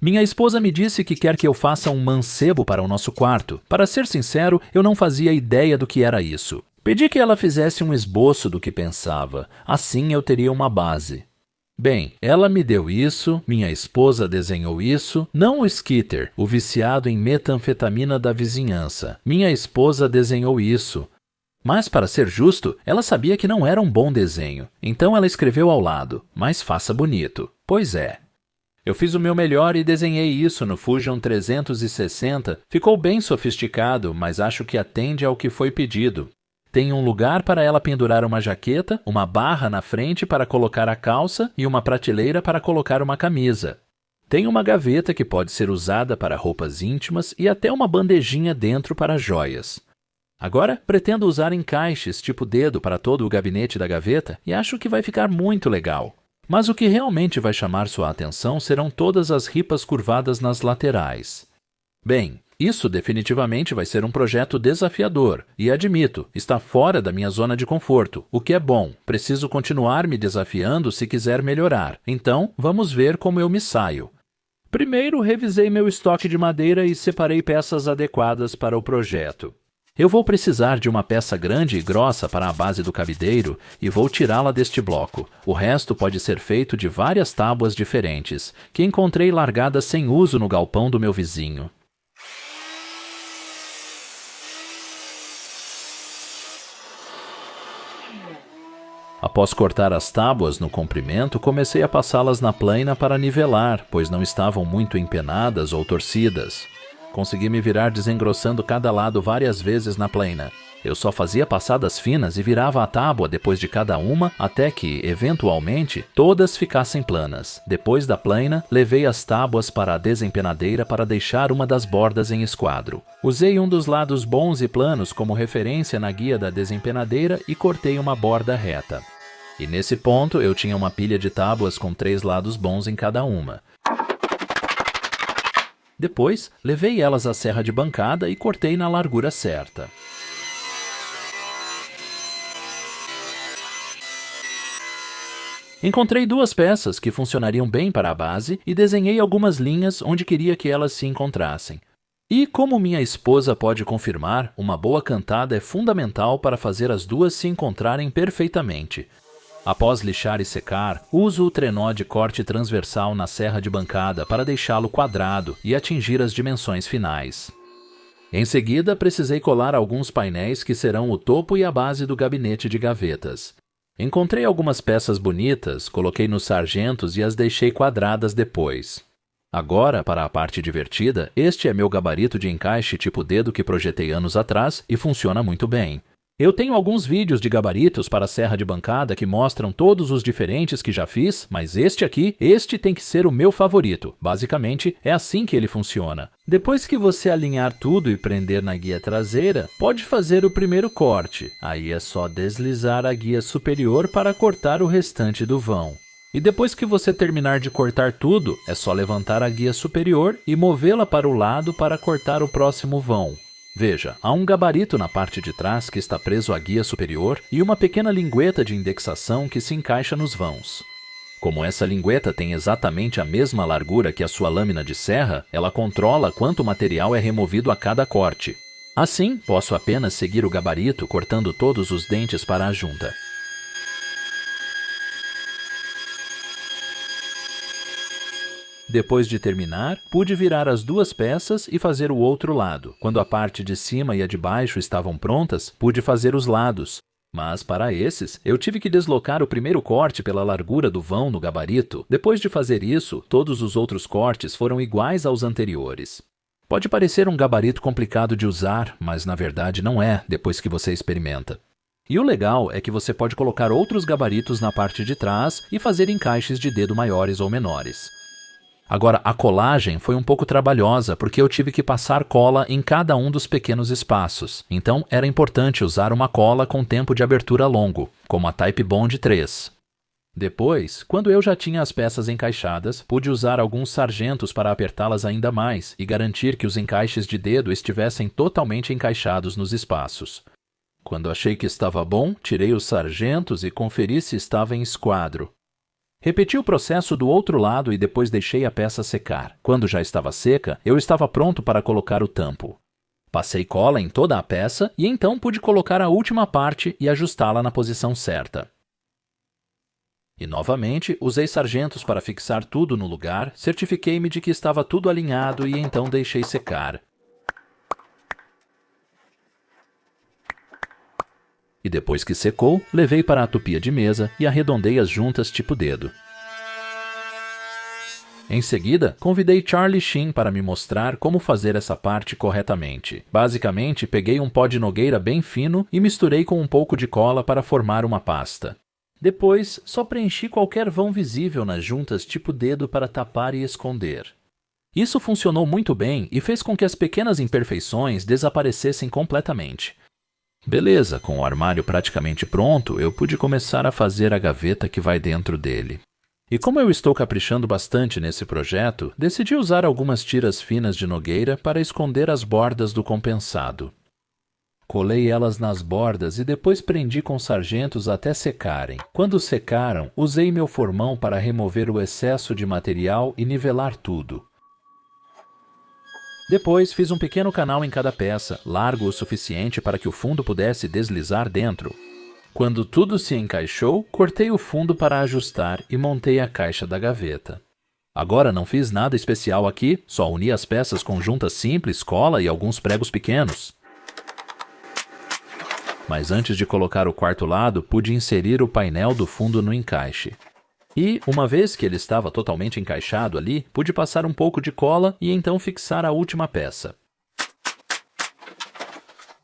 Minha esposa me disse que quer que eu faça um mancebo para o nosso quarto. Para ser sincero, eu não fazia ideia do que era isso. Pedi que ela fizesse um esboço do que pensava. Assim eu teria uma base. Bem, ela me deu isso, minha esposa desenhou isso, não o Skitter, o viciado em metanfetamina da vizinhança. Minha esposa desenhou isso. Mas, para ser justo, ela sabia que não era um bom desenho. Então ela escreveu ao lado, mas faça bonito. Pois é. Eu fiz o meu melhor e desenhei isso no Fusion 360. Ficou bem sofisticado, mas acho que atende ao que foi pedido. Tem um lugar para ela pendurar uma jaqueta, uma barra na frente para colocar a calça e uma prateleira para colocar uma camisa. Tem uma gaveta que pode ser usada para roupas íntimas e até uma bandejinha dentro para joias. Agora, pretendo usar encaixes tipo dedo para todo o gabinete da gaveta e acho que vai ficar muito legal. Mas o que realmente vai chamar sua atenção serão todas as ripas curvadas nas laterais. Bem, isso definitivamente vai ser um projeto desafiador e, admito, está fora da minha zona de conforto, o que é bom. Preciso continuar me desafiando se quiser melhorar. Então, vamos ver como eu me saio. Primeiro, revisei meu estoque de madeira e separei peças adequadas para o projeto. Eu vou precisar de uma peça grande e grossa para a base do cabideiro e vou tirá-la deste bloco. O resto pode ser feito de várias tábuas diferentes, que encontrei largadas sem uso no galpão do meu vizinho. Após cortar as tábuas no comprimento, comecei a passá-las na plaina para nivelar, pois não estavam muito empenadas ou torcidas. Consegui me virar desengrossando cada lado várias vezes na plaina. Eu só fazia passadas finas e virava a tábua depois de cada uma, até que, eventualmente, todas ficassem planas. Depois da plaina, levei as tábuas para a desempenadeira para deixar uma das bordas em esquadro. Usei um dos lados bons e planos como referência na guia da desempenadeira e cortei uma borda reta. E nesse ponto eu tinha uma pilha de tábuas com 3 lados bons em cada uma. Depois, levei elas à serra de bancada e cortei na largura certa. Encontrei 2 peças que funcionariam bem para a base e desenhei algumas linhas onde queria que elas se encontrassem. E, como minha esposa pode confirmar, uma boa cantada é fundamental para fazer as duas se encontrarem perfeitamente. Após lixar e secar, uso o trenó de corte transversal na serra de bancada para deixá-lo quadrado e atingir as dimensões finais. Em seguida, precisei colar alguns painéis que serão o topo e a base do gabinete de gavetas. Encontrei algumas peças bonitas, coloquei nos sargentos e as deixei quadradas depois. Agora, para a parte divertida, este é meu gabarito de encaixe tipo dedo que projetei anos atrás e funciona muito bem. Eu tenho alguns vídeos de gabaritos para a serra de bancada que mostram todos os diferentes que já fiz, mas este tem que ser o meu favorito. Basicamente, é assim que ele funciona. Depois que você alinhar tudo e prender na guia traseira, pode fazer o primeiro corte. Aí é só deslizar a guia superior para cortar o restante do vão. E depois que você terminar de cortar tudo, é só levantar a guia superior e movê-la para o lado para cortar o próximo vão. Veja, há um gabarito na parte de trás que está preso à guia superior e uma pequena lingueta de indexação que se encaixa nos vãos. Como essa lingueta tem exatamente a mesma largura que a sua lâmina de serra, ela controla quanto material é removido a cada corte. Assim, posso apenas seguir o gabarito cortando todos os dentes para a junta. Depois de terminar, pude virar as 2 peças e fazer o outro lado. Quando a parte de cima e a de baixo estavam prontas, pude fazer os lados. Mas, para esses, eu tive que deslocar o primeiro corte pela largura do vão no gabarito. Depois de fazer isso, todos os outros cortes foram iguais aos anteriores. Pode parecer um gabarito complicado de usar, mas na verdade não é, depois que você experimenta. E o legal é que você pode colocar outros gabaritos na parte de trás e fazer encaixes de dedo maiores ou menores. Agora, a colagem foi um pouco trabalhosa porque eu tive que passar cola em cada um dos pequenos espaços. Então, era importante usar uma cola com tempo de abertura longo, como a Type Bond 3. Depois, quando eu já tinha as peças encaixadas, pude usar alguns sargentos para apertá-las ainda mais e garantir que os encaixes de dedo estivessem totalmente encaixados nos espaços. Quando achei que estava bom, tirei os sargentos e conferi se estava em esquadro. Repeti o processo do outro lado e depois deixei a peça secar. Quando já estava seca, eu estava pronto para colocar o tampo. Passei cola em toda a peça e então pude colocar a última parte e ajustá-la na posição certa. E novamente, usei sargentos para fixar tudo no lugar, certifiquei-me de que estava tudo alinhado e então deixei secar. E depois que secou, levei para a tupia de mesa e arredondei as juntas tipo dedo. Em seguida, convidei Charlie Sheen para me mostrar como fazer essa parte corretamente. Basicamente, peguei um pó de nogueira bem fino e misturei com um pouco de cola para formar uma pasta. Depois, só preenchi qualquer vão visível nas juntas tipo dedo para tapar e esconder. Isso funcionou muito bem e fez com que as pequenas imperfeições desaparecessem completamente. Beleza, com o armário praticamente pronto, eu pude começar a fazer a gaveta que vai dentro dele. E como eu estou caprichando bastante nesse projeto, decidi usar algumas tiras finas de nogueira para esconder as bordas do compensado. Colei elas nas bordas e depois prendi com sargentos até secarem. Quando secaram, usei meu formão para remover o excesso de material e nivelar tudo. Depois, fiz um pequeno canal em cada peça, largo o suficiente para que o fundo pudesse deslizar dentro. Quando tudo se encaixou, cortei o fundo para ajustar e montei a caixa da gaveta. Agora não fiz nada especial aqui, só uni as peças com juntas simples, cola e alguns pregos pequenos. Mas antes de colocar o quarto lado, pude inserir o painel do fundo no encaixe. E, uma vez que ele estava totalmente encaixado ali, pude passar um pouco de cola e então fixar a última peça.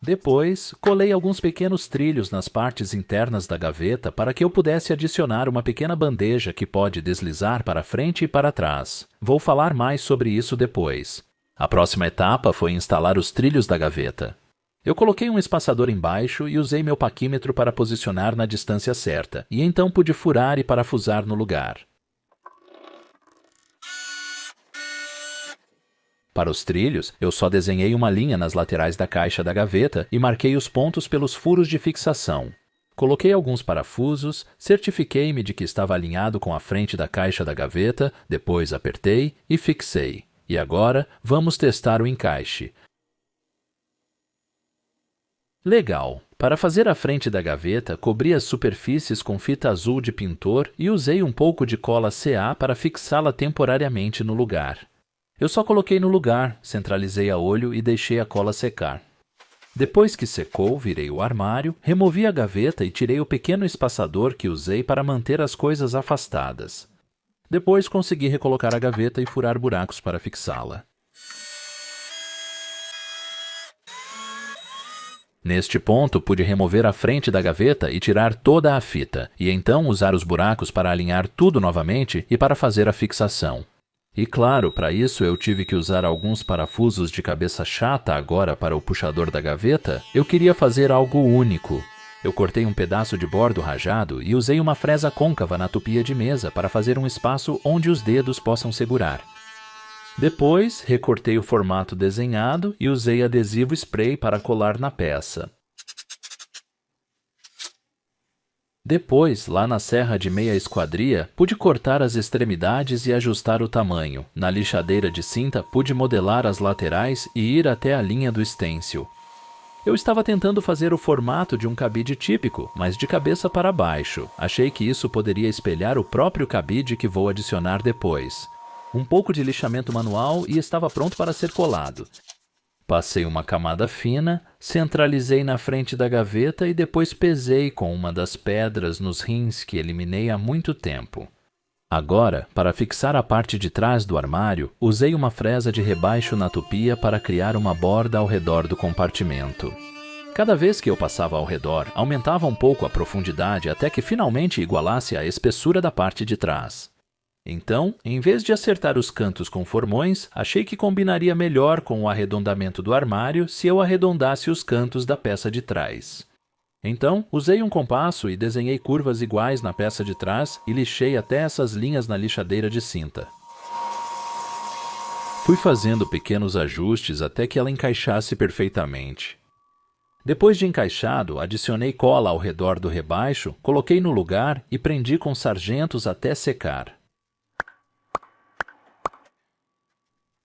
Depois, colei alguns pequenos trilhos nas partes internas da gaveta para que eu pudesse adicionar uma pequena bandeja que pode deslizar para frente e para trás. Vou falar mais sobre isso depois. A próxima etapa foi instalar os trilhos da gaveta. Eu coloquei um espaçador embaixo e usei meu paquímetro para posicionar na distância certa, e então pude furar e parafusar no lugar. Para os trilhos, eu só desenhei uma linha nas laterais da caixa da gaveta e marquei os pontos pelos furos de fixação. Coloquei alguns parafusos, certifiquei-me de que estava alinhado com a frente da caixa da gaveta, depois apertei e fixei. E agora, vamos testar o encaixe. Legal! Para fazer a frente da gaveta, cobri as superfícies com fita azul de pintor e usei um pouco de cola CA para fixá-la temporariamente no lugar. Eu só coloquei no lugar, centralizei a olho e deixei a cola secar. Depois que secou, virei o armário, removi a gaveta e tirei o pequeno espaçador que usei para manter as coisas afastadas. Depois consegui recolocar a gaveta e furar buracos para fixá-la. Neste ponto, pude remover a frente da gaveta e tirar toda a fita, e então usar os buracos para alinhar tudo novamente e para fazer a fixação. E claro, para isso eu tive que usar alguns parafusos de cabeça chata agora para o puxador da gaveta. Eu queria fazer algo único. Eu cortei um pedaço de bordo rajado e usei uma fresa côncava na tupia de mesa para fazer um espaço onde os dedos possam segurar. Depois, recortei o formato desenhado e usei adesivo spray para colar na peça. Depois, lá na serra de meia esquadria, pude cortar as extremidades e ajustar o tamanho. Na lixadeira de cinta, pude modelar as laterais e ir até a linha do stencil. Eu estava tentando fazer o formato de um cabide típico, mas de cabeça para baixo. Achei que isso poderia espelhar o próprio cabide que vou adicionar depois. Um pouco de lixamento manual e estava pronto para ser colado. Passei uma camada fina, centralizei na frente da gaveta e depois pesei com uma das pedras nos rins que eliminei há muito tempo. Agora, para fixar a parte de trás do armário, usei uma fresa de rebaixo na tupia para criar uma borda ao redor do compartimento. Cada vez que eu passava ao redor, aumentava um pouco a profundidade até que finalmente igualasse a espessura da parte de trás. Então, em vez de acertar os cantos com formões, achei que combinaria melhor com o arredondamento do armário se eu arredondasse os cantos da peça de trás. Então, usei um compasso e desenhei curvas iguais na peça de trás e lixei até essas linhas na lixadeira de cinta. Fui fazendo pequenos ajustes até que ela encaixasse perfeitamente. Depois de encaixado, adicionei cola ao redor do rebaixo, coloquei no lugar e prendi com sargentos até secar.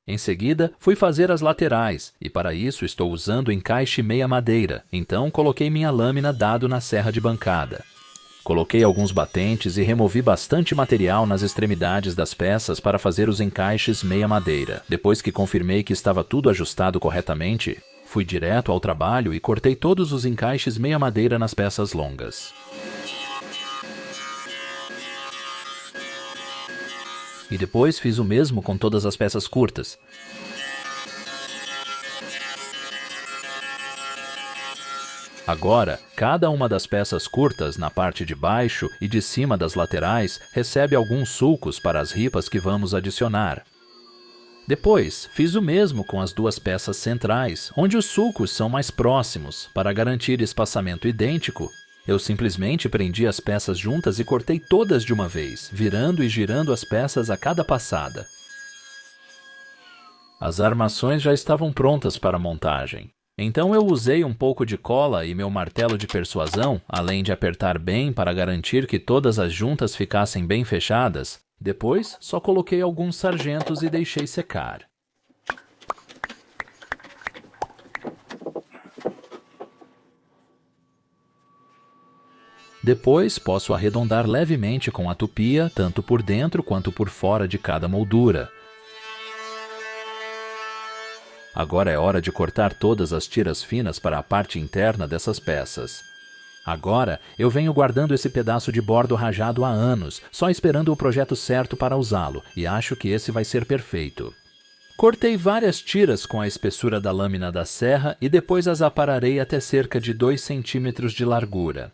Em seguida, fui fazer as laterais, e para isso estou usando encaixe meia madeira, então coloquei minha lâmina dado na serra de bancada. Coloquei alguns batentes e removi bastante material nas extremidades das peças para fazer os encaixes meia madeira. Depois que confirmei que estava tudo ajustado corretamente, fui direto ao trabalho e cortei todos os encaixes meia madeira nas peças longas. E depois fiz o mesmo com todas as peças curtas. Agora, cada uma das peças curtas na parte de baixo e de cima das laterais recebe alguns sulcos para as ripas que vamos adicionar. Depois, fiz o mesmo com as duas peças centrais, onde os sulcos são mais próximos. Para garantir espaçamento idêntico, eu simplesmente prendi as peças juntas e cortei todas de uma vez, virando e girando as peças a cada passada. As armações já estavam prontas para a montagem. Então eu usei um pouco de cola e meu martelo de persuasão, além de apertar bem para garantir que todas as juntas ficassem bem fechadas. Depois, só coloquei alguns sargentos e deixei secar. Depois, posso arredondar levemente com a tupia, tanto por dentro quanto por fora de cada moldura. Agora é hora de cortar todas as tiras finas para a parte interna dessas peças. Agora, eu venho guardando esse pedaço de bordo rajado há anos, só esperando o projeto certo para usá-lo, e acho que esse vai ser perfeito. Cortei várias tiras com a espessura da lâmina da serra e depois as apararei até cerca de 2 centímetros de largura.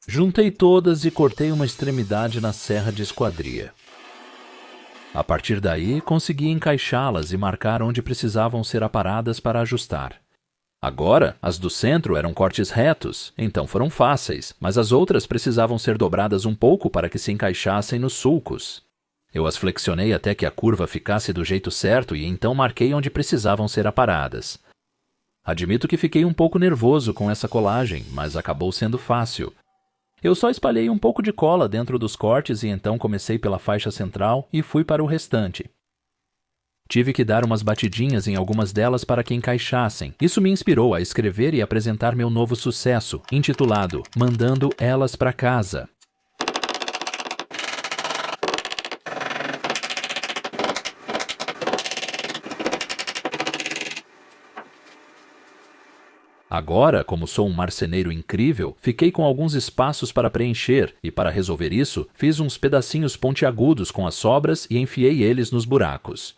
Juntei todas e cortei uma extremidade na serra de esquadria. A partir daí, consegui encaixá-las e marcar onde precisavam ser aparadas para ajustar. Agora, as do centro eram cortes retos, então foram fáceis, mas as outras precisavam ser dobradas um pouco para que se encaixassem nos sulcos. Eu as flexionei até que a curva ficasse do jeito certo e então marquei onde precisavam ser aparadas. Admito que fiquei um pouco nervoso com essa colagem, mas acabou sendo fácil. Eu só espalhei um pouco de cola dentro dos cortes e então comecei pela faixa central e fui para o restante. Tive que dar umas batidinhas em algumas delas para que encaixassem. Isso me inspirou a escrever e apresentar meu novo sucesso, intitulado Mandando Elas para Casa. Agora, como sou um marceneiro incrível, fiquei com alguns espaços para preencher e, para resolver isso, fiz uns pedacinhos pontiagudos com as sobras e enfiei eles nos buracos.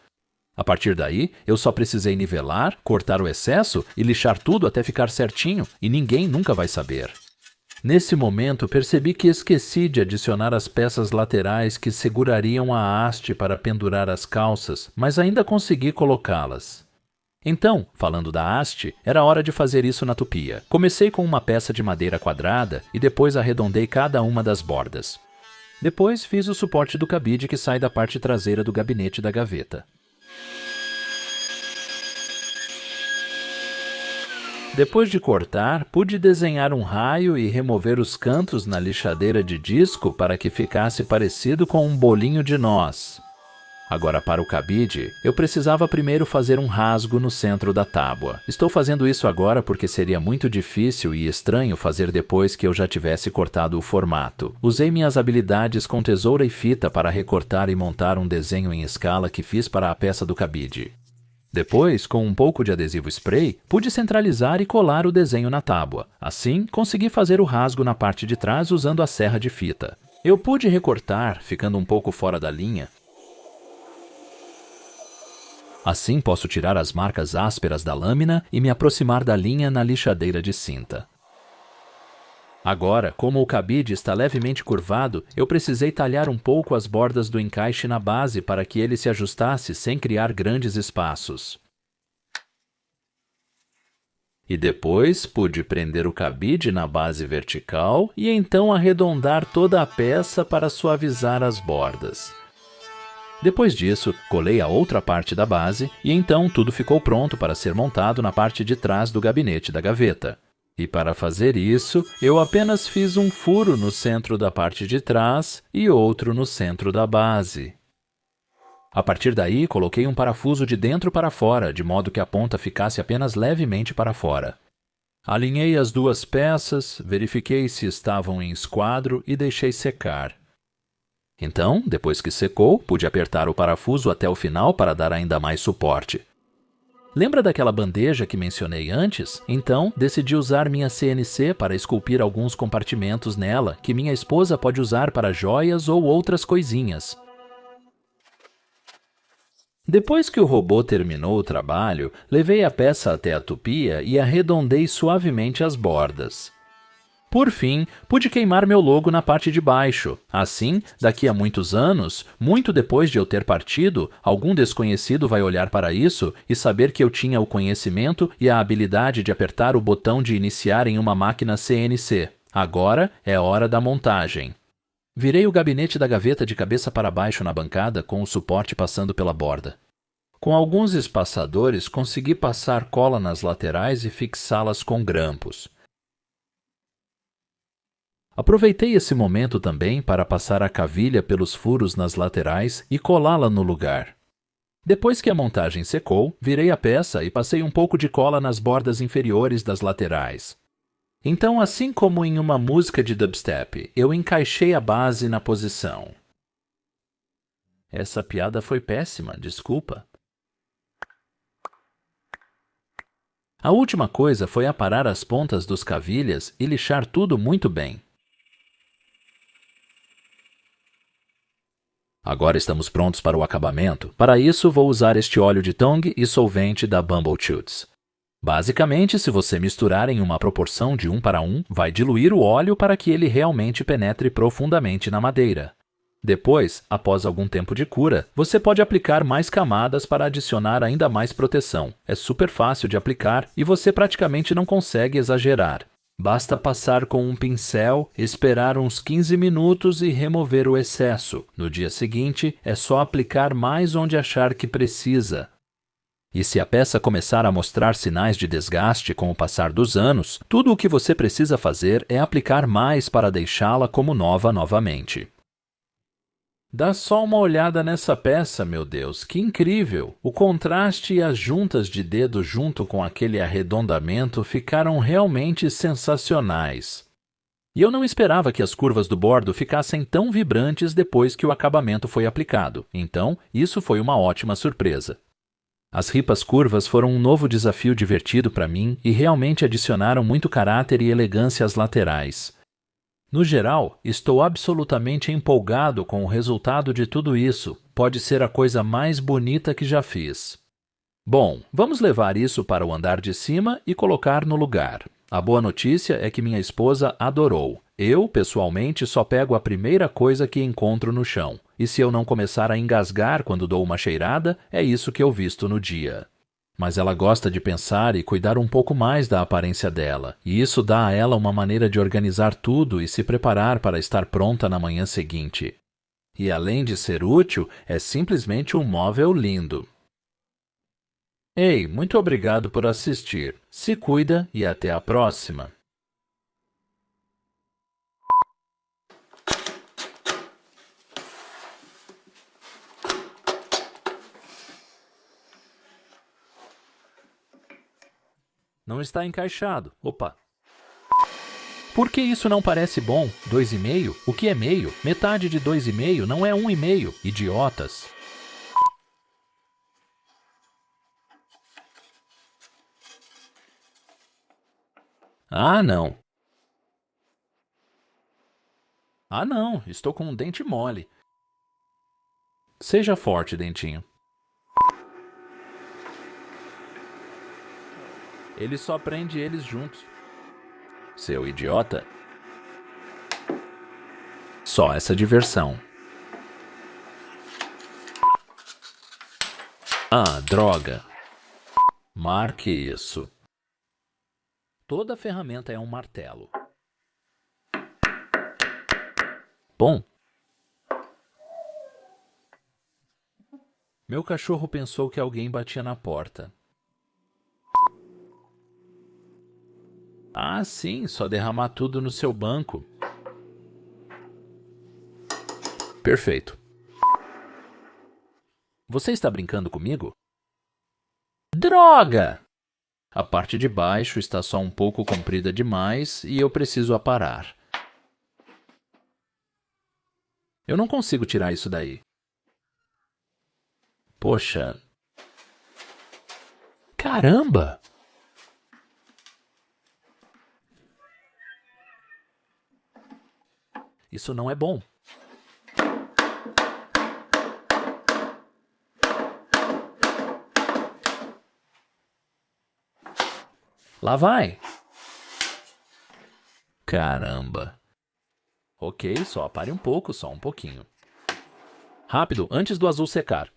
A partir daí, eu só precisei nivelar, cortar o excesso e lixar tudo até ficar certinho, e ninguém nunca vai saber. Nesse momento, percebi que esqueci de adicionar as peças laterais que segurariam a haste para pendurar as calças, mas ainda consegui colocá-las. Então, falando da haste, era hora de fazer isso na tupia. Comecei com uma peça de madeira quadrada e depois arredondei cada uma das bordas. Depois fiz o suporte do cabide que sai da parte traseira do gabinete da gaveta. Depois de cortar, pude desenhar um raio e remover os cantos na lixadeira de disco para que ficasse parecido com um bolinho de noz. Agora, para o cabide, eu precisava primeiro fazer um rasgo no centro da tábua. Estou fazendo isso agora porque seria muito difícil e estranho fazer depois que eu já tivesse cortado o formato. Usei minhas habilidades com tesoura e fita para recortar e montar um desenho em escala que fiz para a peça do cabide. Depois, com um pouco de adesivo spray, pude centralizar e colar o desenho na tábua. Assim, consegui fazer o rasgo na parte de trás usando a serra de fita. Eu pude recortar, ficando um pouco fora da linha. Assim, posso tirar as marcas ásperas da lâmina e me aproximar da linha na lixadeira de cinta. Agora, como o cabide está levemente curvado, eu precisei talhar um pouco as bordas do encaixe na base para que ele se ajustasse sem criar grandes espaços. E depois pude prender o cabide na base vertical e então arredondar toda a peça para suavizar as bordas. Depois disso, colei a outra parte da base e então tudo ficou pronto para ser montado na parte de trás do gabinete da gaveta. E para fazer isso, eu apenas fiz um furo no centro da parte de trás e outro no centro da base. A partir daí, coloquei um parafuso de dentro para fora, de modo que a ponta ficasse apenas levemente para fora. Alinhei as duas peças, verifiquei se estavam em esquadro e deixei secar. Então, depois que secou, pude apertar o parafuso até o final para dar ainda mais suporte. Lembra daquela bandeja que mencionei antes? Então, decidi usar minha CNC para esculpir alguns compartimentos nela que minha esposa pode usar para joias ou outras coisinhas. Depois que o robô terminou o trabalho, levei a peça até a tupia e arredondei suavemente as bordas. Por fim, pude queimar meu logo na parte de baixo. Assim, daqui a muitos anos, muito depois de eu ter partido, algum desconhecido vai olhar para isso e saber que eu tinha o conhecimento e a habilidade de apertar o botão de iniciar em uma máquina CNC. Agora é hora da montagem. Virei o gabinete da gaveta de cabeça para baixo na bancada, com o suporte passando pela borda. Com alguns espaçadores, consegui passar cola nas laterais e fixá-las com grampos. Aproveitei esse momento também para passar a cavilha pelos furos nas laterais e colá-la no lugar. Depois que a montagem secou, virei a peça e passei um pouco de cola nas bordas inferiores das laterais. Então, assim como em uma música de dubstep, eu encaixei a base na posição. Essa piada foi péssima, desculpa. A última coisa foi aparar as pontas dos cavilhas e lixar tudo muito bem. Agora estamos prontos para o acabamento. Para isso, vou usar este óleo de tongue e solvente da Bumblechutes. Basicamente, se você misturar em uma proporção de 1 para 1, vai diluir o óleo para que ele realmente penetre profundamente na madeira. Depois, após algum tempo de cura, você pode aplicar mais camadas para adicionar ainda mais proteção. É super fácil de aplicar e você praticamente não consegue exagerar. Basta passar com um pincel, esperar uns 15 minutos e remover o excesso. No dia seguinte, é só aplicar mais onde achar que precisa. E se a peça começar a mostrar sinais de desgaste com o passar dos anos, tudo o que você precisa fazer é aplicar mais para deixá-la como nova novamente. Dá só uma olhada nessa peça, meu Deus, que incrível! O contraste e as juntas de dedo junto com aquele arredondamento ficaram realmente sensacionais. E eu não esperava que as curvas do bordo ficassem tão vibrantes depois que o acabamento foi aplicado, então isso foi uma ótima surpresa. As ripas curvas foram um novo desafio divertido para mim e realmente adicionaram muito caráter e elegância às laterais. No geral, estou absolutamente empolgado com o resultado de tudo isso. Pode ser a coisa mais bonita que já fiz. Bom, vamos levar isso para o andar de cima e colocar no lugar. A boa notícia é que minha esposa adorou. Eu, pessoalmente, só pego a primeira coisa que encontro no chão. E se eu não começar a engasgar quando dou uma cheirada, é isso que eu visto no dia. Mas ela gosta de pensar e cuidar um pouco mais da aparência dela, e isso dá a ela uma maneira de organizar tudo e se preparar para estar pronta na manhã seguinte. E além de ser útil, é simplesmente um móvel lindo. Ei, muito obrigado por assistir. Se cuida e até a próxima. Não está encaixado. Opa! Por que isso não parece bom? 2,5? O que é meio? Metade de 2,5 não é 1,5. Idiotas! Ah, não! Ah, não! Estou com um dente mole. Seja forte, dentinho. Ele só prende eles juntos. Seu idiota. Só essa diversão. Ah, droga. Marque isso. Toda ferramenta é um martelo. Bom, Meu cachorro pensou que alguém batia na porta. Ah, sim, só derramar tudo no seu banco. Perfeito. Você está brincando comigo? Droga! A parte de baixo está só um pouco comprida demais e eu preciso aparar. Eu não consigo tirar isso daí. Poxa. Caramba! Isso não é bom. Lá vai. Caramba. Ok, só apare um pouco, só um pouquinho. Rápido, antes do azul secar.